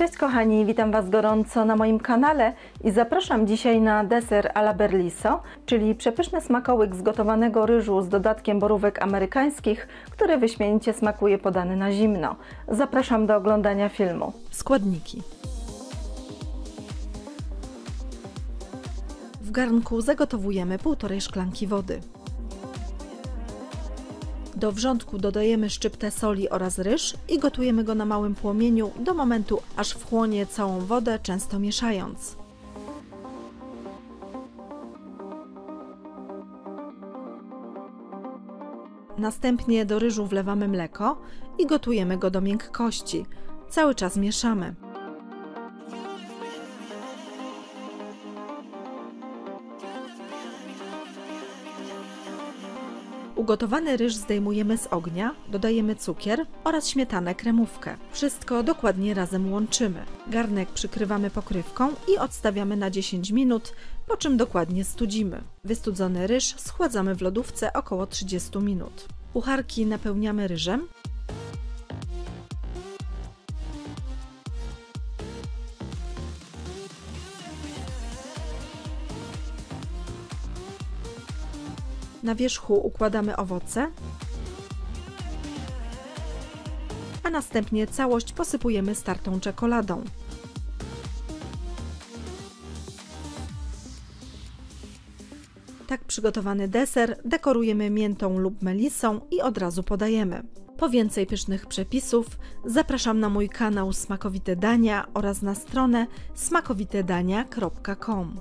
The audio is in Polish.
Cześć kochani, witam Was gorąco na moim kanale i zapraszam dzisiaj na deser alla Berliso, czyli przepyszny smakołyk z gotowanego ryżu z dodatkiem borówek amerykańskich, który wyśmienicie smakuje podany na zimno. Zapraszam do oglądania filmu. Składniki. W garnku zagotowujemy 1,5 szklanki wody. Do wrzątku dodajemy szczyptę soli oraz ryż i gotujemy go na małym płomieniu do momentu, aż wchłonie całą wodę, często mieszając. Następnie do ryżu wlewamy mleko i gotujemy go do miękkości. Cały czas mieszamy. Ugotowany ryż zdejmujemy z ognia, dodajemy cukier oraz śmietanę kremówkę. Wszystko dokładnie razem łączymy. Garnek przykrywamy pokrywką i odstawiamy na 10 minut, po czym dokładnie studzimy. Wystudzony ryż schładzamy w lodówce około 30 minut. Pucharki napełniamy ryżem. Na wierzchu układamy owoce, a następnie całość posypujemy startą czekoladą. Tak przygotowany deser dekorujemy miętą lub melisą i od razu podajemy. Po więcej pysznych przepisów zapraszam na mój kanał Smakowite Dania oraz na stronę smakowitedania.com.